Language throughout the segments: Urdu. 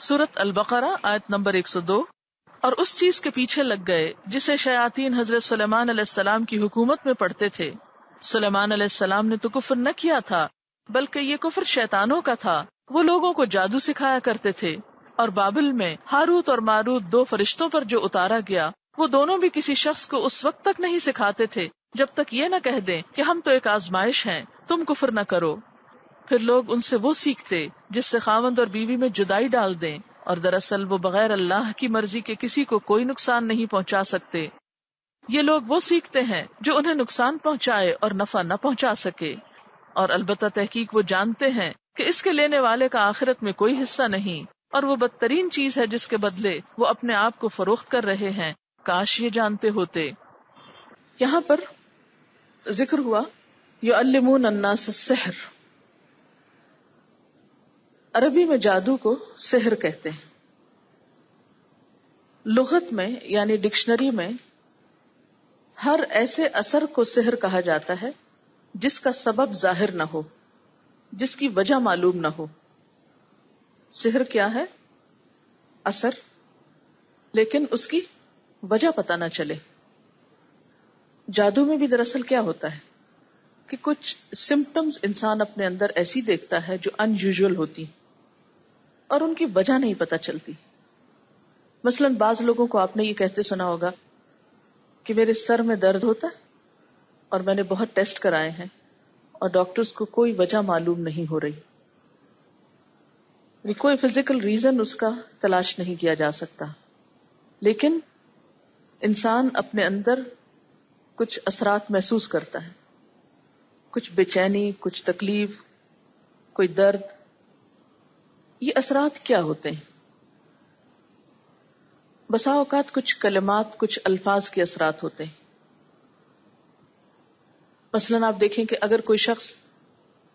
سورۃ البقرہ آیت نمبر 102. اور اس چیز کے پیچھے لگ گئے جسے شیاطین حضرت سلیمان علیہ السلام کی حکومت میں پڑھتے تھے. سلیمان علیہ السلام نے تو کفر نہ کیا تھا بلکہ یہ کفر شیطانوں کا تھا. وہ لوگوں کو جادو سکھایا کرتے تھے. اور بابل میں ہاروت اور ماروت 2 فرشتوں پر جو اتارا گیا وہ دونوں بھی کسی شخص کو اس وقت تک نہیں سکھاتے تھے جب تک یہ نہ کہہ دیں کہ ہم تو ایک آزمائش ہیں، تم کفر نہ کرو. پھر لوگ ان سے وہ سیکھتے جس سے خاوند اور بیوی میں جدائی ڈال دیں، اور دراصل وہ بغیر اللہ کی مرضی کے کسی کو کوئی نقصان نہیں پہنچا سکتے. یہ لوگ وہ سیکھتے ہیں جو انہیں نقصان پہنچائے اور نفع نہ پہنچا سکے، اور البتہ تحقیق وہ جانتے ہیں کہ اس کے لینے والے کا آخرت میں کوئی حصہ نہیں، اور وہ بدترین چیز ہے جس کے بدلے وہ اپنے آپ کو فروخت کر رہے ہیں. کاش یہ جانتے ہوتے. یہاں پر ذکر ہوا یعلمون الناس السحر. عربی میں جادو کو سحر کہتے ہیں. لغت میں یعنی ڈکشنری میں ہر ایسے اثر کو سحر کہا جاتا ہے جس کا سبب ظاہر نہ ہو، جس کی وجہ معلوم نہ ہو. سحر کیا ہے؟ اثر، لیکن اس کی وجہ پتہ نہ چلے. جادو میں بھی دراصل کیا ہوتا ہے کہ کچھ سمپٹمز انسان اپنے اندر ایسی دیکھتا ہے جو ان یوزول ہوتی اور ان کی وجہ نہیں پتہ چلتی. مثلا بعض لوگوں کو آپ نے یہ کہتے سنا ہوگا کہ میرے سر میں درد ہوتا ہے اور میں نے بہت ٹیسٹ کرائے ہیں اور ڈاکٹرز کو کوئی وجہ معلوم نہیں ہو رہی. کوئی فزیکل ریزن اس کا تلاش نہیں کیا جا سکتا. لیکن انسان اپنے اندر کچھ اثرات محسوس کرتا ہے، کچھ بے چینی، کچھ تکلیف، کوئی درد. یہ اثرات کیا ہوتے ہیں؟ بسا اوقات کچھ کلمات، کچھ الفاظ کے اثرات ہوتے ہیں. مثلا آپ دیکھیں کہ اگر کوئی شخص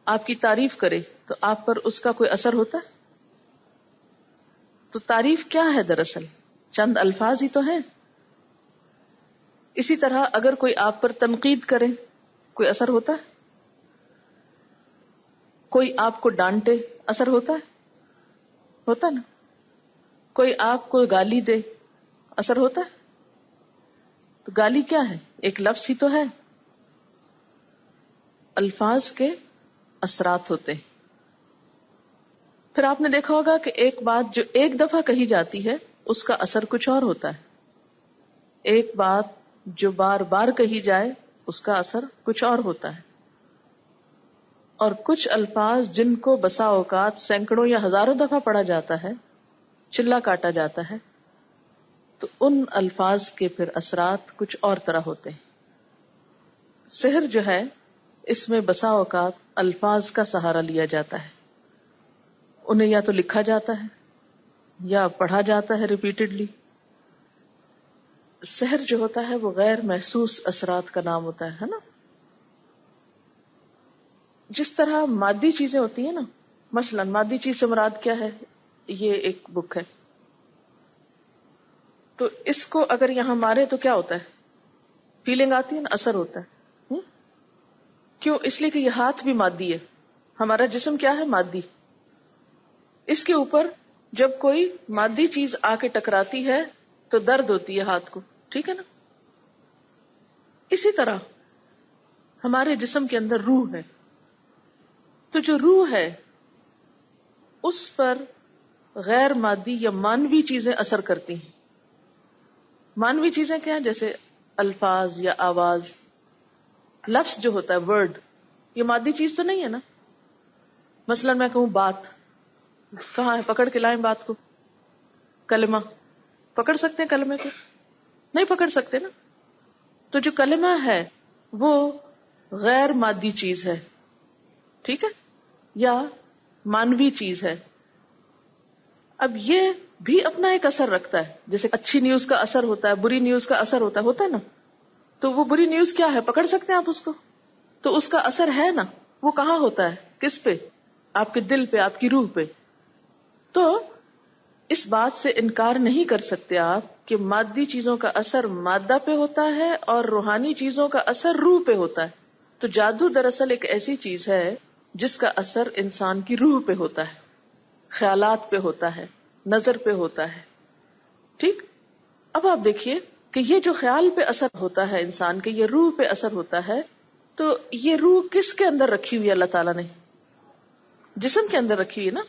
آپ کی تعریف کرے تو آپ پر اس کا کوئی اثر ہوتا ہے. تو تعریف کیا ہے؟ دراصل چند الفاظ ہی تو ہیں. اسی طرح اگر کوئی آپ پر تنقید کرے کوئی اثر ہوتا ہے؟ کوئی آپ کو ڈانٹے اثر ہوتا ہے؟ ہوتا نا. کوئی آپ کو گالی دے اثر ہوتا ہے؟ تو گالی کیا ہے؟ ایک لفظ ہی تو ہے. الفاظ کے اثرات ہوتے ہیں. پھر آپ نے دیکھا ہوگا کہ ایک بات جو ایک دفعہ کہی جاتی ہے اس کا اثر کچھ اور ہوتا ہے. ایک بات جو بار بار کہی جائے اس کا اثر کچھ اور ہوتا ہے. اور کچھ الفاظ جن کو بسا اوقات سینکڑوں یا ہزاروں دفعہ پڑھا جاتا ہے، چلا کاٹا جاتا ہے، تو ان الفاظ کے پھر اثرات کچھ اور طرح ہوتے ہیں. سحر جو ہے اس میں بسا اوقات الفاظ کا سہارا لیا جاتا ہے. انہیں یا تو لکھا جاتا ہے یا پڑھا جاتا ہے ریپیٹڈلی. سحر جو ہوتا ہے وہ غیر محسوس اثرات کا نام ہوتا ہے نا. جس طرح مادی چیزیں ہوتی ہیں نا، مثلا مادی چیز سے مراد کیا ہے؟ یہ ایک بک ہے، تو اس کو اگر یہاں مارے تو کیا ہوتا ہے؟ فیلنگ آتی ہے نا، اثر ہوتا ہے. کیوں؟ اس لیے کہ یہ ہاتھ بھی مادی ہے. ہمارا جسم کیا ہے؟ مادی. اس کے اوپر جب کوئی مادی چیز آ کے ٹکراتی ہے تو درد ہوتی ہے ہاتھ کو، ٹھیک ہے نا. اسی طرح ہمارے جسم کے اندر روح ہے، تو جو روح ہے اس پر غیر مادی یا مانوی چیزیں اثر کرتی ہیں. مانوی چیزیں کیا ہیں؟ جیسے الفاظ یا آواز. لفظ جو ہوتا ہے، ورڈ، یہ مادی چیز تو نہیں ہے نا. مثلا میں کہوں بات، کہاں ہے؟ پکڑ کے لائیں بات کو. کلمہ پکڑ سکتے ہیں؟ کلمے کو نہیں پکڑ سکتے نا. تو جو کلمہ ہے وہ غیر مادی چیز ہے، ٹھیک ہے، یا مانوی چیز ہے. اب یہ بھی اپنا ایک اثر رکھتا ہے. جیسے اچھی نیوز کا اثر ہوتا ہے، بری نیوز کا اثر ہوتا ہے نا. تو وہ بری نیوز کیا ہے؟ پکڑ سکتے ہیں آپ اس کو؟ تو اس کا اثر ہے نا. وہ کہاں ہوتا ہے؟ کس پہ؟ آپ کے دل پہ، آپ کی روح پہ. تو اس بات سے انکار نہیں کر سکتے آپ کہ مادی چیزوں کا اثر مادہ پہ ہوتا ہے اور روحانی چیزوں کا اثر روح پہ ہوتا ہے. تو جادو دراصل ایک ایسی چیز ہے جس کا اثر انسان کی روح پہ ہوتا ہے، خیالات پہ ہوتا ہے، نظر پہ ہوتا ہے. ٹھیک. اب آپ دیکھیے کہ یہ جو خیال پہ اثر ہوتا ہے انسان کے، یہ روح پہ اثر ہوتا ہے، تو یہ روح کس کے اندر رکھی ہوئی اللہ تعالیٰ نے؟ جسم کے اندر رکھی ہوئی نا.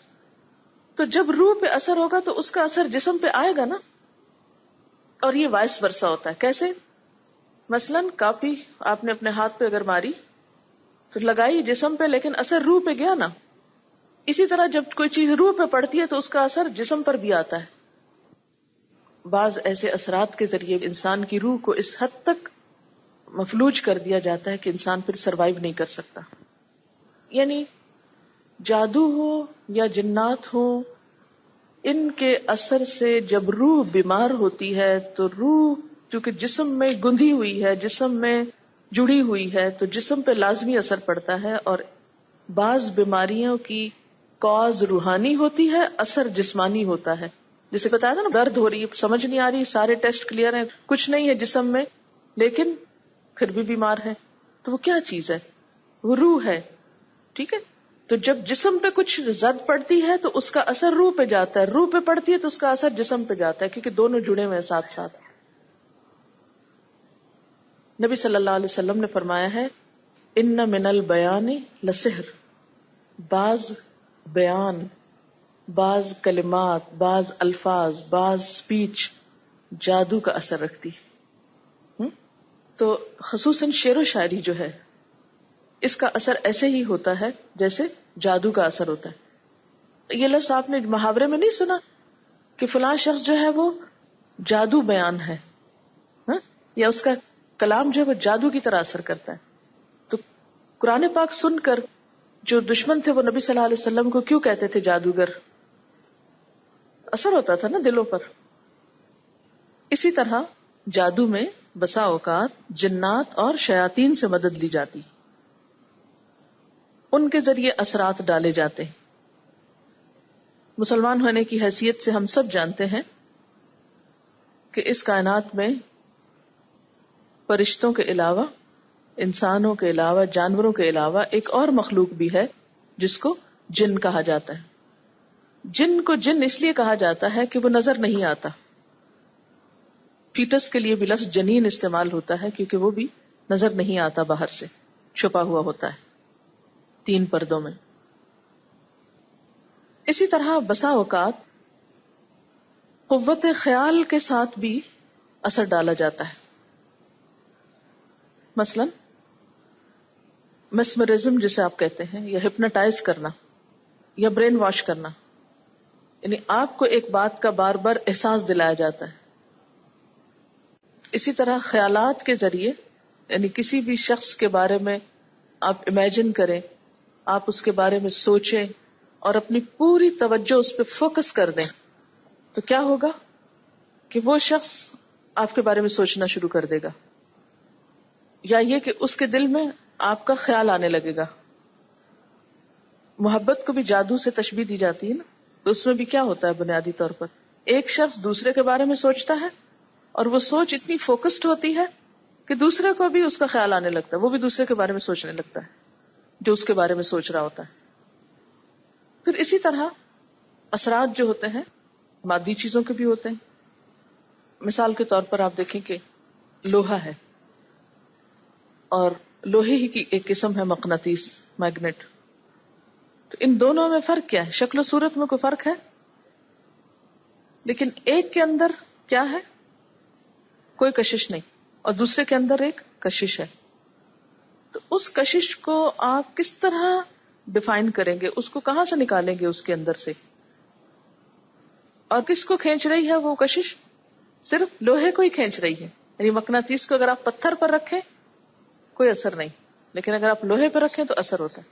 تو جب روح پہ اثر ہوگا تو اس کا اثر جسم پہ آئے گا نا. اور یہ وائس ورثہ ہوتا ہے. کیسے؟ مثلاً کاپی آپ نے اپنے ہاتھ پہ اگر ماری تو لگائی جسم پہ، لیکن اثر روح پہ گیا نا. اسی طرح جب کوئی چیز روح پہ پڑتی ہے تو اس کا اثر جسم پر بھی آتا ہے. بعض ایسے اثرات کے ذریعے انسان کی روح کو اس حد تک مفلوج کر دیا جاتا ہے کہ انسان پھر سروائیو نہیں کر سکتا. یعنی جادو ہو یا جنات ہو، ان کے اثر سے جب روح بیمار ہوتی ہے تو روح چونکہ جسم میں گندھی ہوئی ہے، جسم میں جڑی ہوئی ہے، تو جسم پہ لازمی اثر پڑتا ہے. اور بعض بیماریوں کی کاز روحانی ہوتی ہے، اثر جسمانی ہوتا ہے. جسے بتایا تھا نا، درد ہو رہی ہے، سمجھ نہیں آ رہی، سارے ٹیسٹ کلیئر ہیں، کچھ نہیں ہے جسم میں، لیکن پھر بھی بیمار ہے. تو وہ کیا چیز ہے؟ وہ روح ہے. ٹھیک ہے. تو جب جسم پہ کچھ زد پڑتی ہے تو اس کا اثر روح پہ جاتا ہے، روح پہ پڑتی ہے تو اس کا اثر جسم پہ جاتا ہے، کیونکہ دونوں جڑے ہوئے ہیں ساتھ ساتھ. نبی صلی اللہ علیہ وسلم نے فرمایا ہے، ان من البیان لسحر. بعض بیان، بعض کلمات، بعض الفاظ، بعض سپیچ جادو کا اثر رکھتی. تو خصوصاً شعر و شاعری جو ہے، اس کا اثر ایسے ہی ہوتا ہے جیسے جادو کا اثر ہوتا ہے. یہ لفظ آپ نے محاورے میں نہیں سنا کہ فلاں شخص جو ہے وہ جادو بیان ہے، یا اس کا کلام جو ہے وہ جادو کی طرح اثر کرتا ہے. تو قرآن پاک سن کر جو دشمن تھے وہ نبی صلی اللہ علیہ وسلم کو کیوں کہتے تھے جادوگر؟ اثر ہوتا تھا نا دلوں پر. اسی طرح جادو میں بسا اوقات جنات اور شیاطین سے مدد لی جاتی، ان کے ذریعے اثرات ڈالے جاتے ہیں. مسلمان ہونے کی حیثیت سے ہم سب جانتے ہیں کہ اس کائنات میں فرشتوں کے علاوہ، انسانوں کے علاوہ، جانوروں کے علاوہ ایک اور مخلوق بھی ہے جس کو جن کہا جاتا ہے. جن کو جن اس لیے کہا جاتا ہے کہ وہ نظر نہیں آتا. فیٹس کے لیے بھی لفظ جنین استعمال ہوتا ہے کیونکہ وہ بھی نظر نہیں آتا، باہر سے چھپا ہوا ہوتا ہے 3 پردوں میں. اسی طرح بسا اوقات قوت خیال کے ساتھ بھی اثر ڈالا جاتا ہے. مثلا میسمرزم جسے آپ کہتے ہیں، یا ہپنوٹائز کرنا یا برین واش کرنا، یعنی آپ کو ایک بات کا بار بار احساس دلایا جاتا ہے. اسی طرح خیالات کے ذریعے، یعنی کسی بھی شخص کے بارے میں آپ امیجن کریں، آپ اس کے بارے میں سوچیں اور اپنی پوری توجہ اس پہ فوکس کر دیں، تو کیا ہوگا کہ وہ شخص آپ کے بارے میں سوچنا شروع کر دے گا، یا یہ کہ اس کے دل میں آپ کا خیال آنے لگے گا. محبت کو بھی جادو سے تشبیہ دی جاتی ہے نا، تو اس میں بھی کیا ہوتا ہے بنیادی طور پر ایک شخص دوسرے کے بارے میں سوچتا ہے اور وہ سوچ اتنی فوکسڈ ہوتی ہے کہ دوسرے کو بھی اس کا خیال آنے لگتا ہے، وہ بھی دوسرے کے بارے میں سوچنے لگتا ہے جو اس کے بارے میں سوچ رہا ہوتا ہے. پھر اسی طرح اثرات جو ہوتے ہیں مادی چیزوں کے بھی ہوتے ہیں. مثال کے طور پر آپ دیکھیں کہ لوہا ہے، اور لوہے ہی کی ایک قسم ہے مقناطیس، میگنیٹ. تو ان دونوں میں فرق کیا ہے؟ شکل و صورت میں کوئی فرق ہے، لیکن ایک کے اندر کیا ہے؟ کوئی کشش نہیں، اور دوسرے کے اندر ایک کشش ہے. تو اس کشش کو آپ کس طرح ڈیفائن کریں گے؟ اس کو کہاں سے نکالیں گے اس کے اندر سے؟ اور کس کو کھینچ رہی ہے وہ کشش؟ صرف لوہے کو ہی کھینچ رہی ہے. یعنی مقناطیس کو اگر آپ پتھر پر رکھیں کوئی اثر نہیں، لیکن اگر آپ لوہے پر رکھیں تو اثر ہوتا ہے.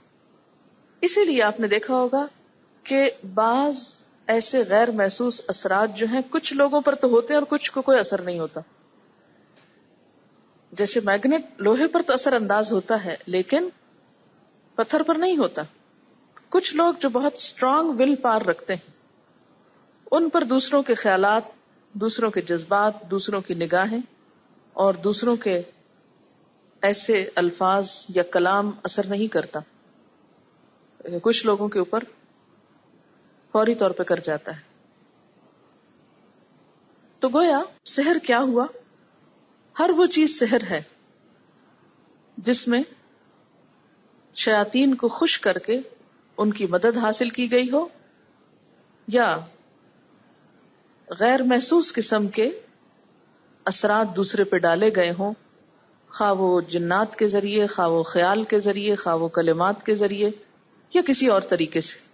اسی لیے آپ نے دیکھا ہوگا کہ بعض ایسے غیر محسوس اثرات جو ہیں کچھ لوگوں پر تو ہوتے ہیں اور کچھ کو کوئی اثر نہیں ہوتا. جیسے میگنیٹ لوہے پر تو اثر انداز ہوتا ہے لیکن پتھر پر نہیں ہوتا. کچھ لوگ جو بہت اسٹرانگ ول پاور رکھتے ہیں ان پر دوسروں کے خیالات، دوسروں کے جذبات، دوسروں کی نگاہیں اور دوسروں کے ایسے الفاظ یا کلام اثر نہیں کرتا. کچھ لوگوں کے اوپر فوری طور پہ کر جاتا ہے. تو گویا سحر کیا ہوا؟ ہر وہ چیز سحر ہے جس میں شیاطین کو خوش کر کے ان کی مدد حاصل کی گئی ہو، یا غیر محسوس قسم کے اثرات دوسرے پہ ڈالے گئے ہوں، خواہ وہ جنات کے ذریعے، خواہ وہ خیال کے ذریعے، خواہ وہ کلمات کے ذریعے، یا کسی اور طریقے سے.